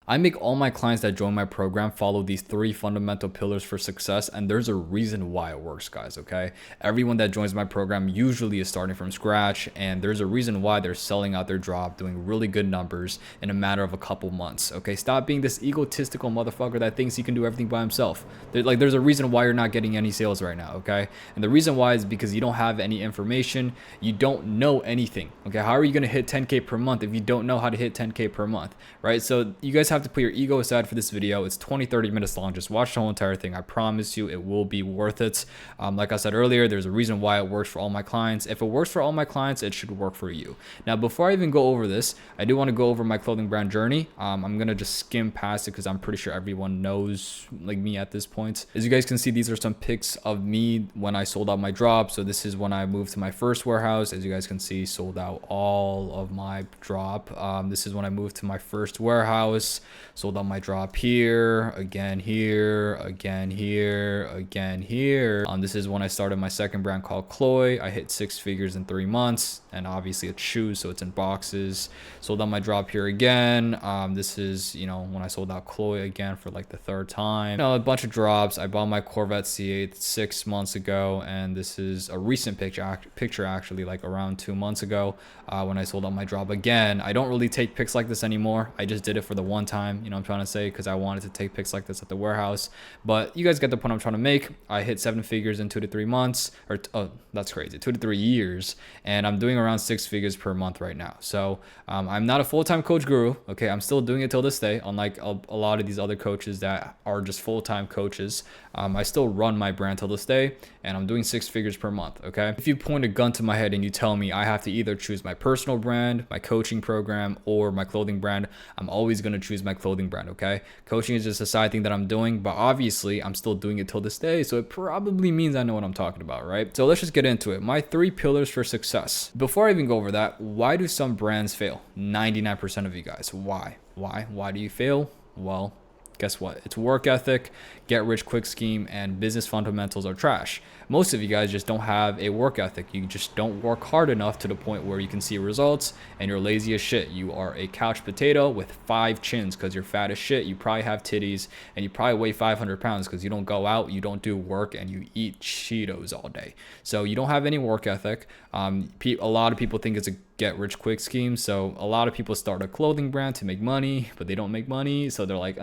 I make all my clients that join my program follow these three fundamental pillars for success, and there's a reason why it works, guys, okay? Everyone that joins my program usually is starting from scratch, and there's a reason why they're selling out their drop, doing really good numbers in a matter of a couple months, okay? Stop being this egotistical motherfucker that thinks he can do everything by himself. There's a reason why you're not getting any sales right now, okay? And the reason why is because you don't have any information, you don't know anything, okay? How are you gonna hit 10K per month if you don't know how to hit 10K per month, right? So you guys have to put your ego aside for this video. It's 20-30 minutes long. Just watch the whole entire thing. I promise you it will be worth it. Like I said earlier, there's a reason why it works for all my clients. If it works for all my clients, it should work for you. Now, before I even go over this, I do want to go over my clothing brand journey. I'm gonna just skim past it because I'm pretty sure everyone knows like me at this point. As you guys can see, these are some pics of me when I sold out my drop. So this is when I moved to my first warehouse. As you guys can see, sold out all of my drop. This is when I moved to my first warehouse. Sold out my drop here, again here, again here, again here. This is when I started my second brand called Chloe. I hit 6 figures in 3 months, and obviously it's shoes, so it's in boxes. Sold out my drop here again. This is, when I sold out Chloe again for like the third time. A bunch of drops. I bought my Corvette C8 6 months ago, and this is a recent picture actually, like around 2 months ago, when I sold out my drop again. I don't really take pics like this anymore. I just did it for the one time, I'm trying to say, because I wanted to take pics like this at the warehouse. But you guys get the point I'm trying to make. I hit 7 figures in 2 to 3 months, or oh, that's crazy, 2 to 3 years, and I'm doing around 6 figures per month right now. So I'm not a full-time coach guru, okay? I'm still doing it till this day, unlike a lot of these other coaches that are just full-time coaches. I still run my brand till this day, and I'm doing 6 figures per month, okay? If you point a gun to my head and you tell me I have to either choose my personal brand, my coaching program, or my clothing brand, I'm always going to choose my clothing brand, okay? Coaching is just a side thing that I'm doing, but obviously I'm still doing it till this day, so it probably means I know what I'm talking about, right? So let's just get into it. My 3 pillars for success. Before I even go over that, why do some brands fail? 99% of you guys. Why? Why do you fail? Well, guess what? It's work ethic, get rich quick scheme, and business fundamentals are trash. Most of you guys just don't have a work ethic. You just don't work hard enough to the point where you can see results, and you're lazy as shit. You are a couch potato with 5 chins because you're fat as shit. You probably have titties, and you probably weigh 500 pounds because you don't go out, you don't do work, and you eat Cheetos all day. So you don't have any work ethic. A lot of people think it's a get rich quick scheme. So a lot of people start a clothing brand to make money, but they don't make money. So they're like,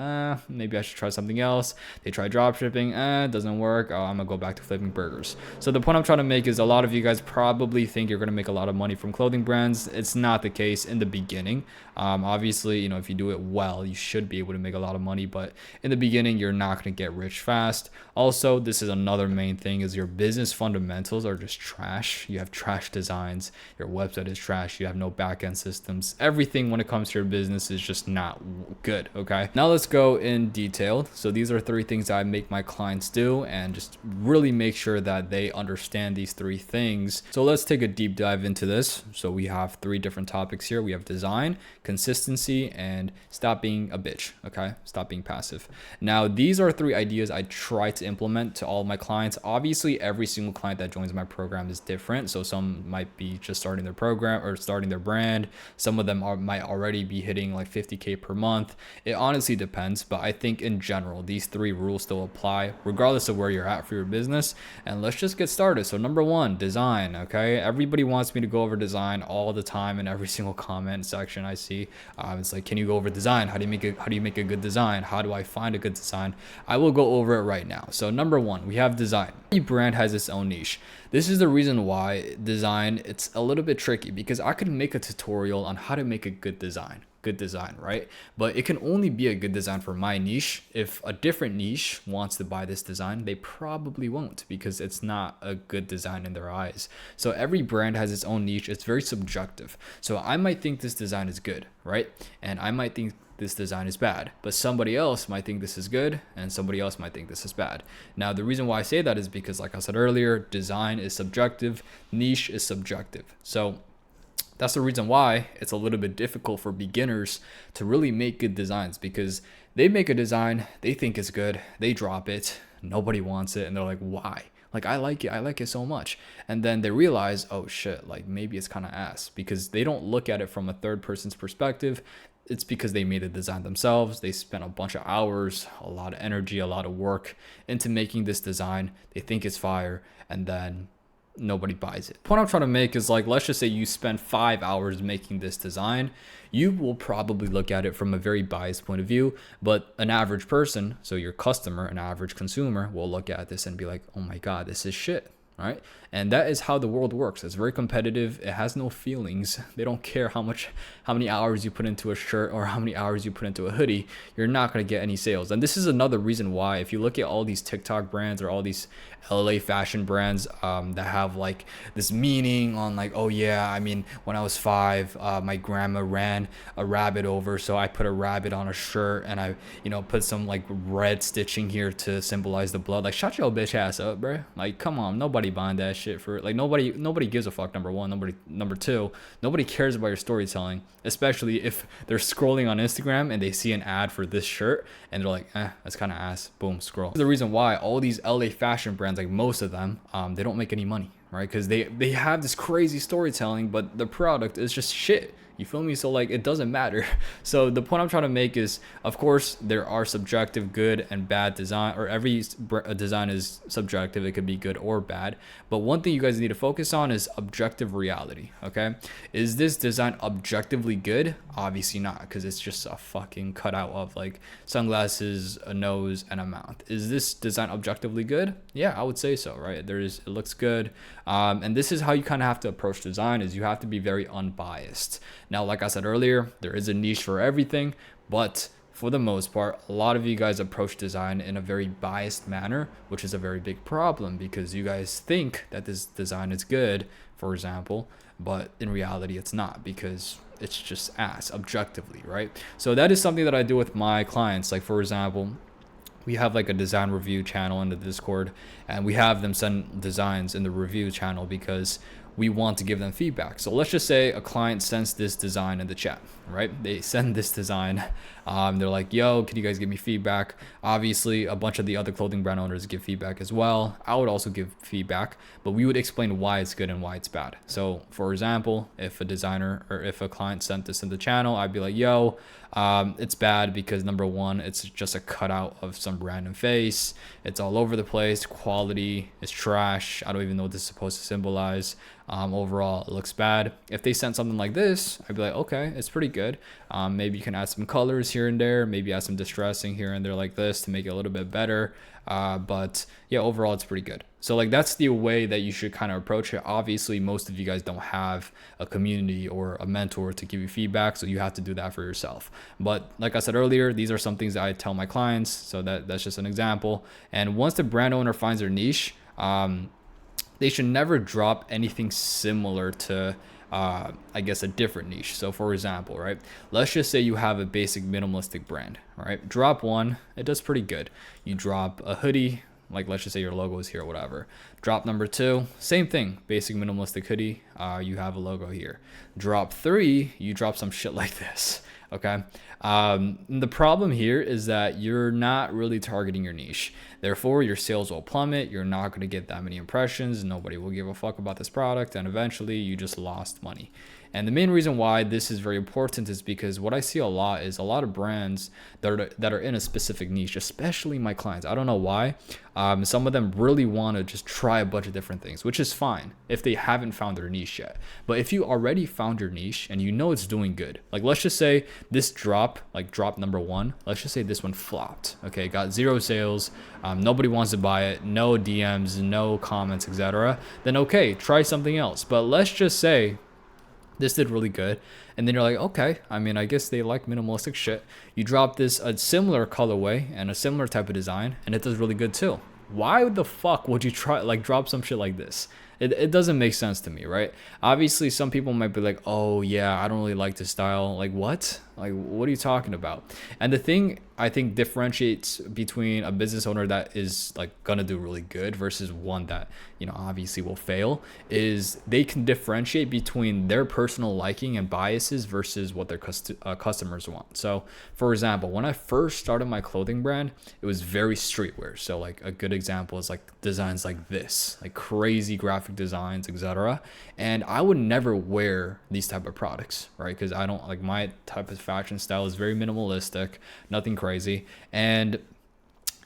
maybe I should try something else. They try drop shipping, it doesn't work. Oh, I'm gonna go back to flipping burgers. So the point I'm trying to make is a lot of you guys probably think you're gonna make a lot of money from clothing brands. It's not the case in the beginning. Obviously, if you do it well, you should be able to make a lot of money, but in the beginning, you're not gonna get rich fast. Also, this is another main thing is your business fundamentals are just trash. You have trash designs. Your website is trash. You have no back-end systems. Everything when it comes to your business is just not good, okay? Now let's go in detail. So these are 3 things that I make my clients do, and just really make sure that they understand these 3 things. So let's take a deep dive into this. So we have 3 different topics here. We have design, consistency, and stop being a bitch, okay? Stop being passive. Now, these are 3 ideas I try to implement to all my clients. Obviously, every single client that joins my program is different. So some might be just starting their program or starting their brand. Some of them might already be hitting like 50K per month. It honestly depends, but I think in general, these 3 rules still apply regardless of where you're at for your business. And let's just get started. So number 1, design, okay? Everybody wants me to go over design all the time in every single comment section I see. It's like, can you go over design? How do you make a good design? How do I find a good design? I will go over it right now. So number 1, we have design. Every brand has its own niche. This is the reason why design, it's a little bit tricky because I could make a tutorial on how to make a good design, right? But it can only be a good design for my niche. If a different niche wants to buy this design, they probably won't because it's not a good design in their eyes. So every brand has its own niche. It's very subjective. So I might think this design is good, right? And I might think this design is bad, but somebody else might think this is good and somebody else might think this is bad. Now, the reason why I say that is because, like I said earlier, design is subjective, niche is subjective. So that's the reason why it's a little bit difficult for beginners to really make good designs because they make a design, they think it's good, they drop it, nobody wants it, and they're like, why? Like, I like it so much. And then they realize, oh shit, like maybe it's kind of ass because they don't look at it from a third person's perspective. it's because they made the design themselves. They spent a bunch of hours, a lot of energy, a lot of work into making this design. They think it's fire, and then nobody buys it. The point I'm trying to make is, like, let's just say you spend 5 hours making this design. You will probably look at it from a very biased point of view, but an average person, so your customer, an average consumer, will look at this and be like, oh my God, this is shit. Right? And that is how the world works. It's very competitive. It has no feelings. They don't care how many hours you put into a shirt or how many hours you put into a hoodie. You're not going to get any sales. And this is another reason why, if you look at all these TikTok brands or all these LA fashion brands that have like this meaning on, like, oh yeah, I mean, when I was 5, my grandma ran a rabbit over, so I put a rabbit on a shirt and I, put some like red stitching here to symbolize the blood. Like, shut your bitch ass up, bro. Like, come on, nobody buying that shit for, like, nobody gives a fuck. Number one. Number two, nobody cares about your storytelling, especially if they're scrolling on Instagram and they see an ad for this shirt and they're like, that's kind of ass. Boom, scroll. The reason why all these LA fashion brands, like most of them, they don't make any money, right? Because they have this crazy storytelling, but the product is just shit. You feel me? So, like, it doesn't matter. So the point I'm trying to make is, of course, there are subjective good and bad design, or every design is subjective. It could be good or bad. But one thing you guys need to focus on is objective reality. Okay. Is this design objectively good? Obviously not, because it's just a fucking cutout of like sunglasses, a nose, and a mouth. Is this design objectively good? Yeah, I would say so, right? It looks good. And this is how you kind of have to approach design, is you have to be very unbiased. Now, like I said earlier, there is a niche for everything, but for the most part, a lot of you guys approach design in a very biased manner, which is a very big problem, because you guys think that this design is good, for example, but in reality it's not, because it's just ass objectively, right? So that is something that I do with my clients. Like, for example, we have like a design review channel in the Discord, and we have them send designs in the review channel because we want to give them feedback. So let's just say a client sends this design in the chat, right? They send this design. They're like, yo, can you guys give me feedback? Obviously, a bunch of the other clothing brand owners give feedback as well. I would also give feedback, but we would explain why it's good and why it's bad. So for example, if a designer or if a client sent this in the channel, I'd be like, yo, it's bad because number one, it's just a cutout of some random face. It's all over the place. Quality is trash. I don't even know what this is supposed to symbolize. Overall, it looks bad. If they sent something like this, I'd be like, okay, it's pretty good. Maybe you can add some colors here and there, maybe add some distressing here and there like this to make it a little bit better. But yeah, overall, it's pretty good. So like, that's the way that you should kind of approach it. Obviously, most of you guys don't have a community or a mentor to give you feedback, so you have to do that for yourself. But like I said earlier, these are some things that I tell my clients. So that's just an example. And once the brand owner finds their niche, they should never drop anything similar to, I guess, a different niche. So for example, right, let's just say you have a basic minimalistic brand, right? Drop one, it does pretty good. You drop a hoodie, like let's just say your logo is here or whatever. Drop number 2, same thing, basic minimalistic hoodie, you have a logo here. Drop 3, you drop some shit like this. Okay. The problem here is that you're not really targeting your niche. Therefore, your sales will plummet. You're not going to get that many impressions. Nobody will give a fuck about this product. And eventually you just lost money. And the main reason why this is very important is because what I see a lot is a lot of brands that are in a specific niche, especially my clients. I don't know why. Some of them really want to just try a bunch of different things, which is fine if they haven't found their niche yet. But if you already found your niche and you know it's doing good, like let's just say this drop, like drop number 1, let's just say this one flopped. Okay, got 0 sales. Nobody wants to buy it. No DMs, no comments, etc. Then okay, try something else. But let's just say this did really good, and then you're like, okay, I mean, I guess they like minimalistic shit. You drop this a similar colorway and a similar type of design, and it does really good too. Why the fuck would you try like drop some shit like this? It doesn't make sense to me, right? Obviously, some people might be like, oh yeah, I don't really like this style. Like what? Like what are you talking about? And the thing I think differentiates between a business owner that is like gonna do really good versus one that, you know, obviously will fail is they can differentiate between their personal liking and biases versus what their customers want. So for example, when I first started my clothing brand, it was very streetwear. So like a good example is like designs like this, like crazy graphic designs, etc. And I would never wear these type of products, right? Because I don't like my type of fashion style. It's very minimalistic, nothing crazy. And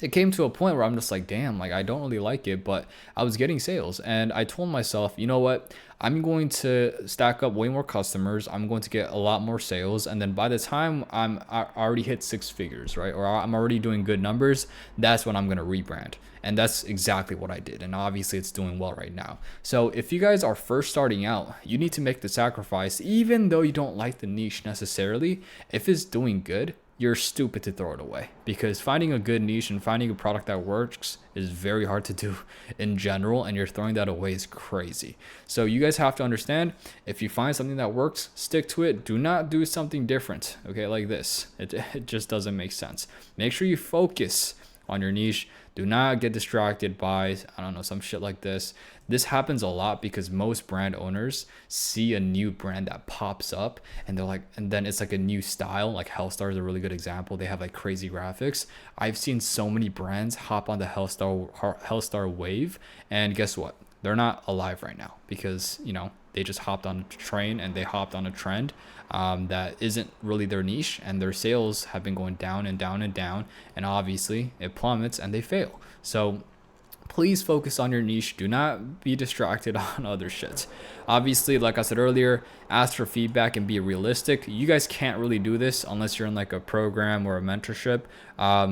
it came to a point where I'm just like, damn, like I don't really like it, but I was getting sales. And I told myself, you know what? I'm going to stack up way more customers. I'm going to get a lot more sales. And then by the time I already hit 6 figures, right? Or I'm already doing good numbers, that's when I'm going to rebrand. And that's exactly what I did. And obviously it's doing well right now. So if you guys are first starting out, you need to make the sacrifice, even though you don't like the niche necessarily. If it's doing good, you're stupid to throw it away, because finding a good niche and finding a product that works is very hard to do in general, and you're throwing that away is crazy. So you guys have to understand, if you find something that works, stick to it. Do not do something different, okay, like this. It just doesn't make sense. Make sure you focus on your niche. Do not get distracted by, I don't know, some shit like this. This happens a lot because most brand owners see a new brand that pops up and they're like, and then it's like a new style. Like Hellstar is a really good example. They have like crazy graphics. I've seen so many brands hop on the Hellstar wave, and guess what? They're not alive right now because, you know, they just hopped on a train and they hopped on a trend that isn't really their niche, and their sales have been going down and down and down, and obviously it plummets and they fail. So please focus on your niche. Do not be distracted on other shit. Obviously, like I said earlier, ask for feedback and be realistic. You guys can't really do this unless you're in like a program or a mentorship.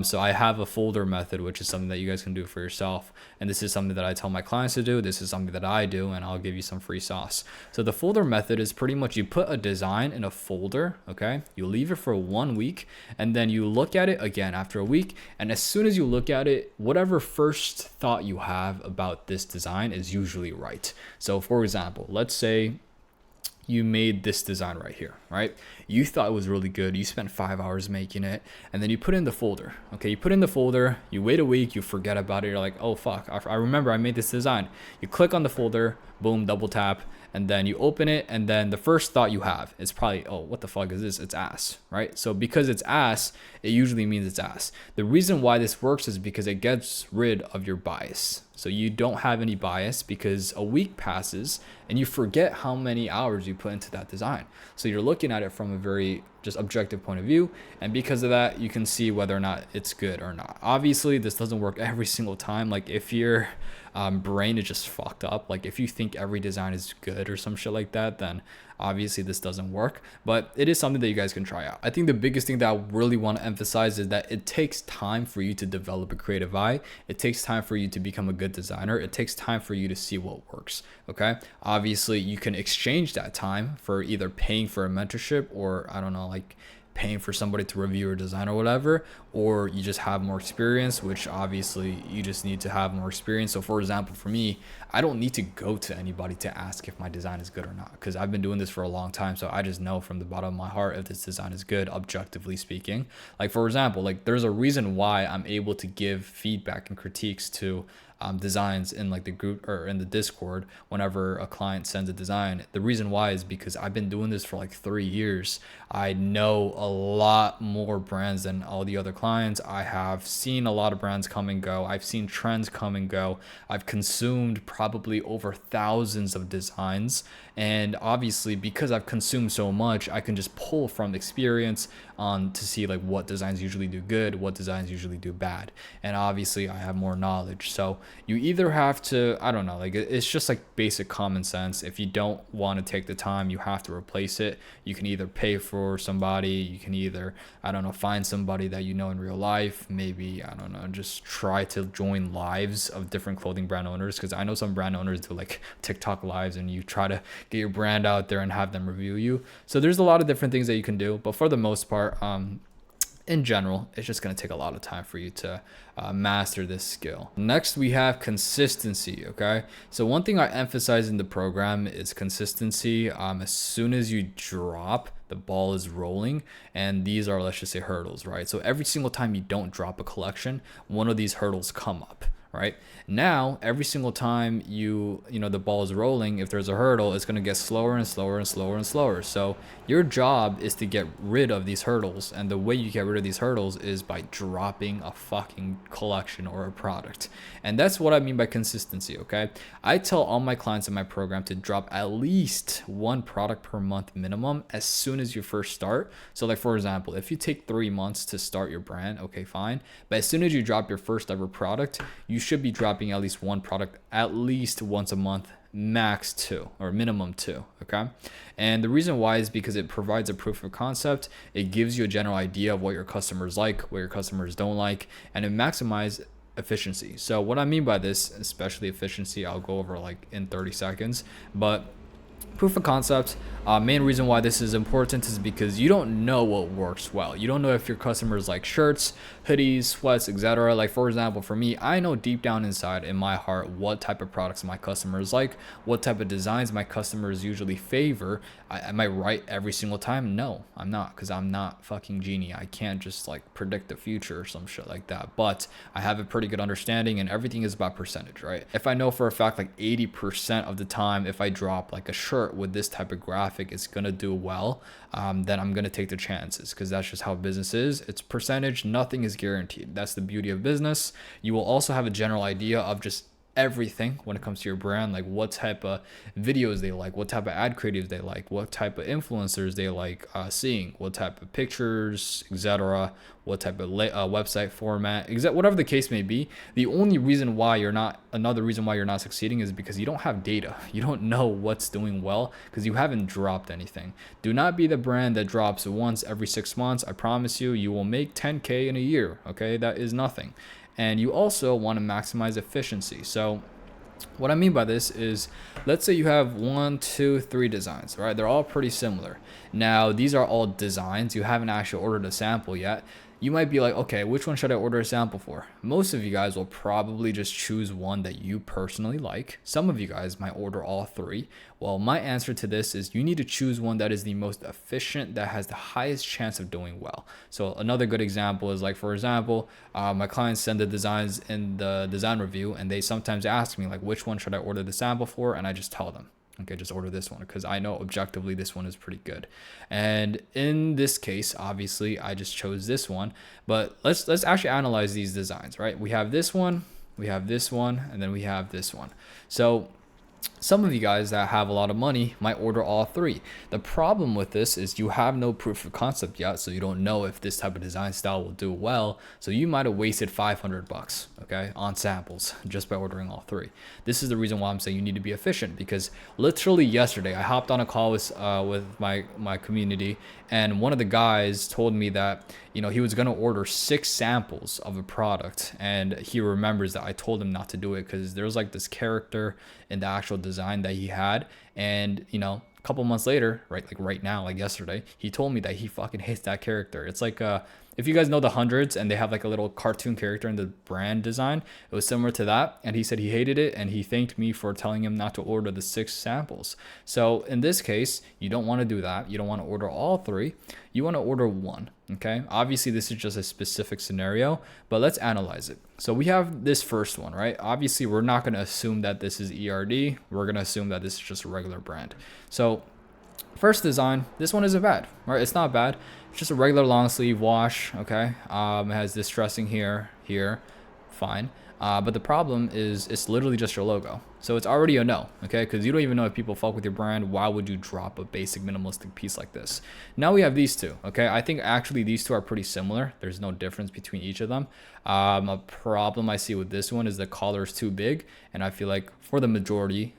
So I have a folder method, which is something that you guys can do for yourself. And this is something that I tell my clients to do. This is something that I do, and I'll give you some free sauce. So the folder method is pretty much you put a design in a folder, okay? You leave it for 1 week, and then you look at it again after a week. And as soon as you look at it, whatever first thought you have about this design is usually right. So for example, let's say you made this design right here, right? You thought it was really good. You spent 5 hours making it, and then you put it in the folder. Okay, you put it in the folder, you wait a week, you forget about it. You're like, oh fuck, I remember I made this design. You click on the folder, boom, double tap, and then you open it, and then the first thought you have is probably, oh, what the fuck is this? It's ass, right? So because it's ass, it usually means it's ass. The reason why this works is because it gets rid of your bias. So you don't have any bias because a week passes and you forget how many hours you put into that design. So you're looking at it from a very just objective point of view. And because of that, you can see whether or not it's good or not. Obviously, this doesn't work every single time. Like if your brain is just fucked up, like if you think every design is good or some shit like that, then obviously this doesn't work. But it is something that you guys can try out. I think the biggest thing that I really want to emphasize is that it takes time for you to develop a creative eye. It takes time for you to become a good designer. It takes time for you to see what works. Okay, obviously you can exchange that time for either paying for a mentorship, or I don't know, like paying for somebody to review your design or whatever, or you just have more experience, which obviously you just need to have more experience. So for example, for me, I don't need to go to anybody to ask if my design is good or not, because I've been doing this for a long time. So I just know from the bottom of my heart if this design is good, objectively speaking. Like for example, like there's a reason why I'm able to give feedback and critiques to designs in like the group or in the Discord whenever a client sends a design. The reason why is because I've been doing this for like 3 years. I know a lot more brands than all the other clients. I have seen a lot of brands come and go. I've seen trends come and go. I've consumed probably over thousands of designs, and obviously because I've consumed so much, I can just pull from experience on to see like what designs usually do good, what designs usually do bad. And obviously I have more knowledge. So you either have to, I don't know, like it's just like basic common sense. If you don't want to take the time, you have to replace it. You can either pay for somebody, you can either, I don't know, find somebody that you know in real life. Maybe, I don't know, just try to join lives of different clothing brand owners, because I know some brand owners do like TikTok lives and you try to get your brand out there and have them review you. So there's a lot of different things that you can do, but for the most part, in general, it's just going to take a lot of time for you to master this skill. Next, we have consistency. Okay, so one thing I emphasize in the program is consistency. As soon as you drop, the ball is rolling, and these are, let's just say, hurdles, right? So every single time you don't drop a collection, one of these hurdles come up, right? Now, every single time the ball is rolling, if there's a hurdle, it's going to get slower and slower and slower and slower. So your job is to get rid of these hurdles. And the way you get rid of these hurdles is by dropping a fucking collection or a product. And that's what I mean by consistency, okay? I tell all my clients in my program to drop at least one product per month minimum as soon as you first start. So like, for example, if you take 3 months to start your brand, okay, fine. But as soon as you drop your first ever product, you should be dropping at least one product at least once a month, max 2 or minimum 2. Okay. And the reason why is because it provides a proof of concept. It gives you a general idea of what your customers like, what your customers don't like, and it maximizes efficiency. So what I mean by this, especially efficiency, I'll go over like in 30 seconds, but proof of concept, main reason why this is important is because you don't know what works well. You don't know if your customers like shirts, hoodies, sweats, etc. Like, for example, for me, I know deep down inside in my heart what type of products my customers like, what type of designs my customers usually favor. Am I right every single time? No, I'm not, because I'm not fucking genie. I can't just like predict the future or some shit like that. But I have a pretty good understanding, and everything is about percentage, right? If I know for a fact like 80% of the time, if I drop like a shirt with this type of graphic, it's gonna do well, then I'm gonna take the chances, because that's just how business is. It's percentage, nothing is guaranteed. That's the beauty of business. You will also have a general idea of just everything when it comes to your brand, like what type of videos they like, what type of ad creatives they like, what type of influencers they like seeing, what type of pictures, etc., what type of website format, whatever the case may be. The only reason why another reason why you're not succeeding is because you don't have data. You don't know what's doing well because you haven't dropped anything. Do not be the brand that drops once every 6 months. I promise you, you will make 10K in a year. Okay, that is nothing. And you also want to maximize efficiency. So what I mean by this is, let's say you have 1, 2, 3 designs, right? They're all pretty similar. Now, these are all designs. You haven't actually ordered a sample yet. You might be like, okay, which one should I order a sample for? Most of you guys will probably just choose one that you personally like. Some of you guys might order all 3. Well, my answer to this is you need to choose one that is the most efficient, that has the highest chance of doing well. So another good example is like, for example, my clients send the designs in the design review, and they sometimes ask me like, which one should I order the sample for? And I just tell them, okay, just order this one, because I know objectively this one is pretty good. And in this case, obviously, I just chose this one. But let's actually analyze these designs, right? We have this one, we have this one, and then we have this one. So some of you guys that have a lot of money might order all 3. The problem with this is you have no proof of concept yet, so you don't know if this type of design style will do well. So you might have wasted $500, okay, on samples just by ordering all 3. This is the reason why I'm saying you need to be efficient, because literally yesterday I hopped on a call with my community, and one of the guys told me that he was going to order 6 samples of a product, and he remembers that I told him not to do it because there's like this character in the actual design that he had. And a couple months later, right now, like yesterday, he told me that he fucking hates that character. It's like if you guys know the Hundreds, and they have like a little cartoon character in the brand design, it was similar to that. And he said he hated it, and he thanked me for telling him not to order the 6 samples. So in this case, you don't want to do that. You don't want to order all 3. You want to order 1. Okay, obviously this is just a specific scenario, but let's analyze it. So we have this first one, right? Obviously we're not going to assume that this is ERD. We're going to assume that this is just a regular brand. So first design, this one isn't bad, right? It's not bad. It's just a regular long sleeve wash. Okay, it has this stressing here, fine. But the problem is it's literally just your logo. So it's already a no, okay? Because you don't even know if people fuck with your brand. Why would you drop a basic minimalistic piece like this? Now we have these 2, okay? I think actually these 2 are pretty similar. There's no difference between each of them. A problem I see with this one is the collar is too big. And I feel like for the majority,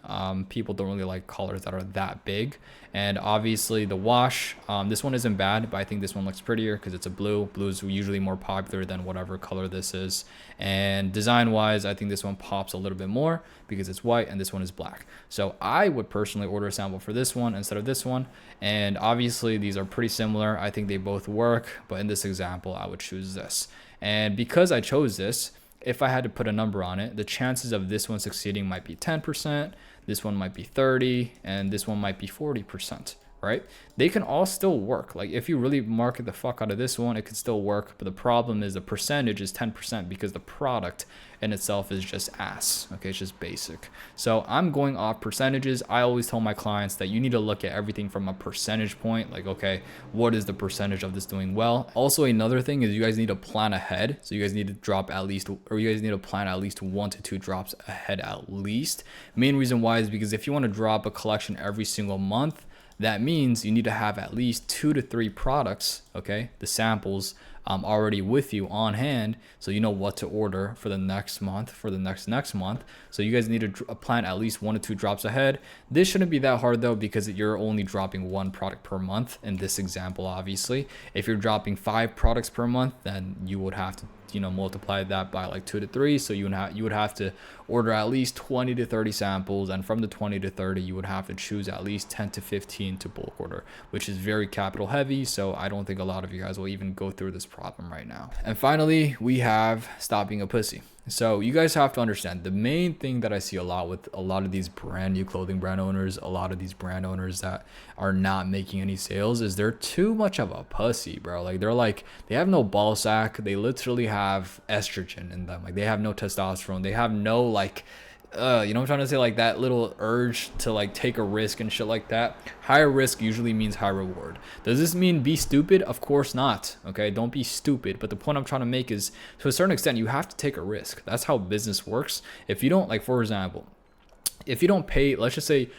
people don't really like collars that are that big. And obviously the wash, this one isn't bad, but I think this one looks prettier because it's a blue. Blue is usually more popular than whatever color this is. And design wise, I think this one pops a little bit more because it's white and this one is black. So I would personally order a sample for this one instead of this one. And obviously these are pretty similar. I think they both work, but in this example, I would choose this. And because I chose this, if I had to put a number on it, the chances of this one succeeding might be 10%, this one might be 30%, and this one might be 40%. right? They can all still work. Like if you really market the fuck out of this one, it could still work. But the problem is the percentage is 10% because the product in itself is just ass. Okay, it's just basic. So I'm going off percentages. I always tell my clients that you need to look at everything from a percentage point. Like, okay, what is the percentage of this doing well? Also, another thing is you guys need to plan ahead. So you guys need to drop at least, or you guys need to plan at least 1 to 2 drops ahead at least. Main reason why is because if you want to drop a collection every single month, that means you need to have at least 2 to 3 products, okay, the samples already with you on hand, so you know what to order for the next month, for the next month. So you guys need to plan at least 1 to 2 drops ahead. This shouldn't be that hard though, because you're only dropping 1 product per month in this example. Obviously, if you're dropping 5 products per month, then you would have to, you know, multiply that by like 2 to 3. So you would have to order at least 20 to 30 samples, and from the 20 to 30 you would have to choose at least 10 to 15 to bulk order, which is very capital heavy. So I don't think a lot of you guys will even go through this problem right now. And finally, we have stop being a pussy. So you guys have to understand, the main thing that I see a lot with a lot of these brand new clothing brand owners, a lot of these brand owners that are not making any sales, is they're too much of a pussy, bro. Like they have no ball sack. They literally have estrogen in them. Like they have no testosterone. They have no like, you know what I'm trying to say? Like that little urge to like take a risk and shit like that. Higher risk usually means high reward. Does this mean be stupid? Of course not. Okay, don't be stupid. But the point I'm trying to make is, to a certain extent, you have to take a risk. That's how business works. If you don't, like, for example, if you don't pay, let's just say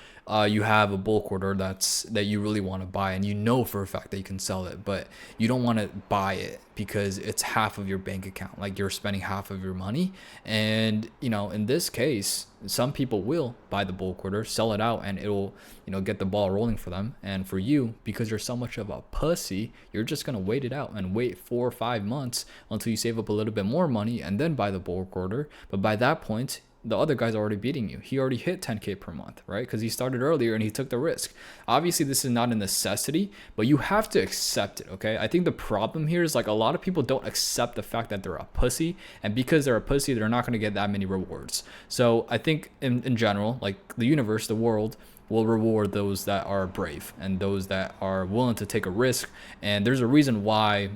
you have a bulk order that you really want to buy, and you know for a fact that you can sell it, but you don't want to buy it because it's half of your bank account, like you're spending half of your money. And you know, in this case, some people will buy the bulk order, sell it out, and it'll, you know, get the ball rolling for them. And for you, because you're so much of a pussy, you're just gonna wait it out and wait 4 or 5 months until you save up a little bit more money and then buy the bulk order. But by that point, the other guy's already beating you. He already hit 10K per month, right? Because he started earlier and he took the risk. Obviously, this is not a necessity, but you have to accept it, okay? I think the problem here is, like, a lot of people don't accept the fact that they're a pussy, and because they're a pussy, they're not going to get that many rewards. So I think in general, like, the universe, the world, will reward those that are brave and those that are willing to take a risk. And there's a reason why.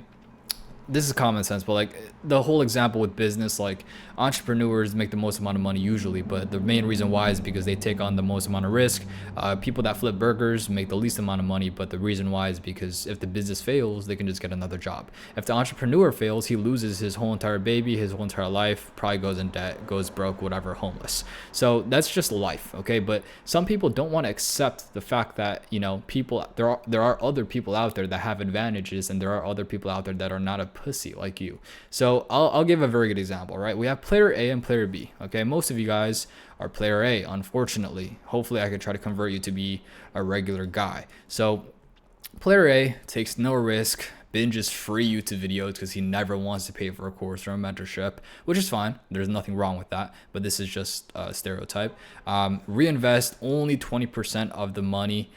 This is common sense, but like the whole example with business, like entrepreneurs make the most amount of money usually, but the main reason why is because they take on the most amount of risk. People that flip burgers make the least amount of money, but the reason why is because if the business fails, they can just get another job. If the entrepreneur fails, he loses his whole entire baby, his whole entire life, probably goes in debt, goes broke, whatever, homeless. So that's just life, okay? But some people don't want to accept the fact that, you know, there are other people out there that have advantages, and there are other people out there that are not a pussy like you. So I'll give a very good example, right? We have player A and player B. Okay, most of you guys are player A, unfortunately. Hopefully I could try to convert you to be a regular guy. So player A takes no risk, binges free YouTube videos because he never wants to pay for a course or a mentorship, which is fine. There's nothing wrong with that, but this is just a stereotype. Reinvest only 20% of the money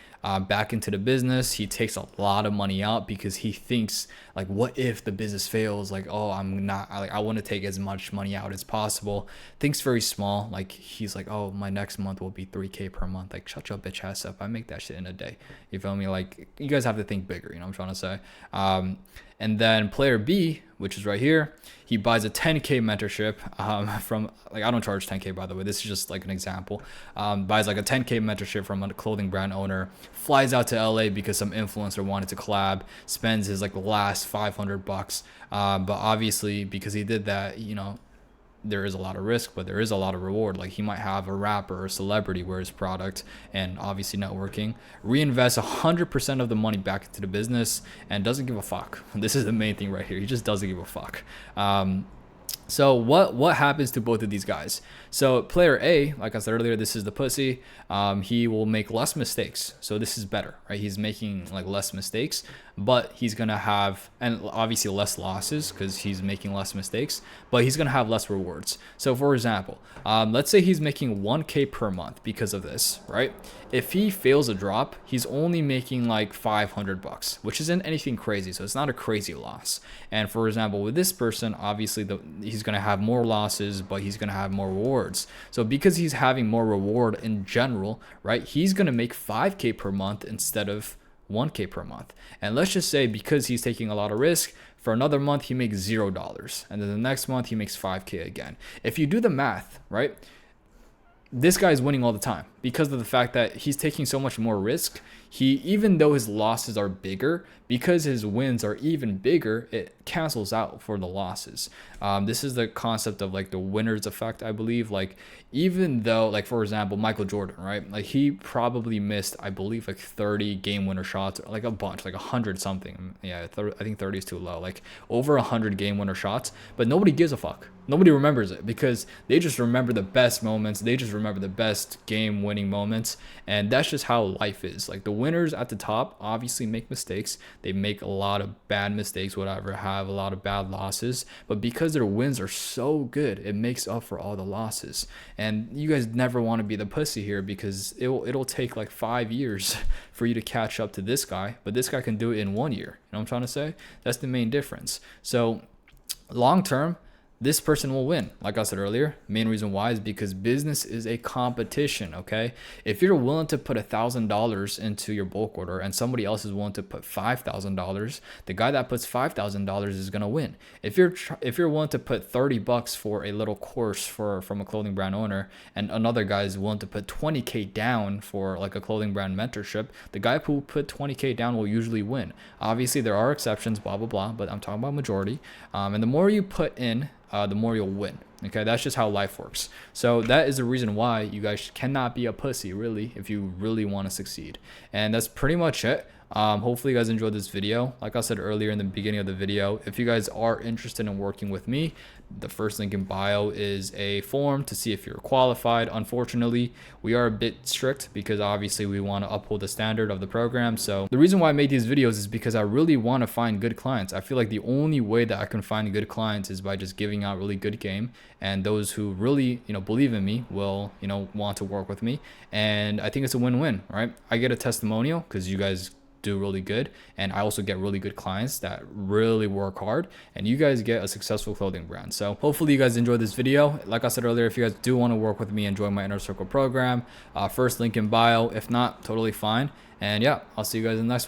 back into the business. He takes a lot of money out because he thinks, like, what if the business fails? Like, oh, I want to take as much money out as possible. Thinks very small. Like, he's like, oh, my next month will be 3K per month. Like, shut your bitch ass up. I make that shit in a day. You feel me? Like, you guys have to think bigger, you know what I'm trying to say? And then player B, which is right here, he buys a 10K mentorship from, like, I don't charge 10K, by the way. This is just like an example. Buys like a 10K mentorship from a clothing brand owner, flies out to LA because some influencer wanted to collab, spends his like last $500. But obviously, because he did that, you know, there is a lot of risk, but there is a lot of reward. Like, he might have a rapper or a celebrity wear his product, and obviously networking. Reinvest 100% of the money back into the business and doesn't give a fuck. This is the main thing right here. He just doesn't give a fuck. So what happens to both of these guys? So player A, like I said earlier, this is the pussy. He will make less mistakes. So this is better, right? He's making like less mistakes, but he's going to have, and obviously less losses because he's making less mistakes, but he's going to have less rewards. So for example, let's say he's making 1K per month because of this, right? If he fails a drop, he's only making like $500, which isn't anything crazy. So it's not a crazy loss. And for example, with this person, obviously he's going to have more losses, but he's going to have more rewards. So because he's having more reward in general, right? He's going to make 5K per month instead of 1K per month. And let's just say because he's taking a lot of risk, for another month he makes $0, and then the next month he makes 5K again. If you do the math, right, this guy is winning all the time because of the fact that he's taking so much more risk. He, even though his losses are bigger, because his wins are even bigger, it cancels out for the losses. This is the concept of like the winner's effect, I believe. Like, even though, like, for example, Michael Jordan, right? Like, he probably missed, I believe, like 30 game winner shots, like a bunch, like 100 something. Yeah, I think 30 is too low. Like over 100 game winner shots, but nobody gives a fuck. Nobody remembers it because they just remember the best moments. They just remember the best game winning moments. And that's just how life is. Like, the winners at the top obviously make mistakes. They make a lot of bad mistakes, whatever, have a lot of bad losses. But because their wins are so good, it makes up for all the losses. And you guys never want to be the pussy here because it'll take like 5 years for you to catch up to this guy. But this guy can do it in 1 year. You know what I'm trying to say? That's the main difference. So long term, this person will win. Like I said earlier, main reason why is because business is a competition, okay? If you're willing to put $1,000 into your bulk order and somebody else is willing to put $5,000, the guy that puts $5,000 is gonna win. If you're willing to put $30 for a little course from a clothing brand owner, and another guy is willing to put 20K down for like a clothing brand mentorship, the guy who put 20K down will usually win. Obviously, there are exceptions, blah blah blah, but I'm talking about majority. And the more you put in, the more you'll win. Okay, that's just how life works. So that is the reason why you guys cannot be a pussy, really, if you really want to succeed. And that's pretty much it. Hopefully you guys enjoyed this video. Like I said earlier in the beginning of the video, if you guys are interested in working with me, the first link in bio is a form to see if you're qualified. Unfortunately, we are a bit strict because obviously we want to uphold the standard of the program. So the reason why I made these videos is because I really want to find good clients. I feel like the only way that I can find good clients is by just giving out really good game, and those who really, believe in me will, want to work with me. And I think it's a win-win, right? I get a testimonial because you guys do really good, and I also get really good clients that really work hard, and you guys get a successful clothing brand. So hopefully you guys enjoyed this video. Like I said earlier, if you guys do want to work with me and join my Inner Circle program, first link in bio. If not, totally fine. And yeah, I'll see you guys in the next one.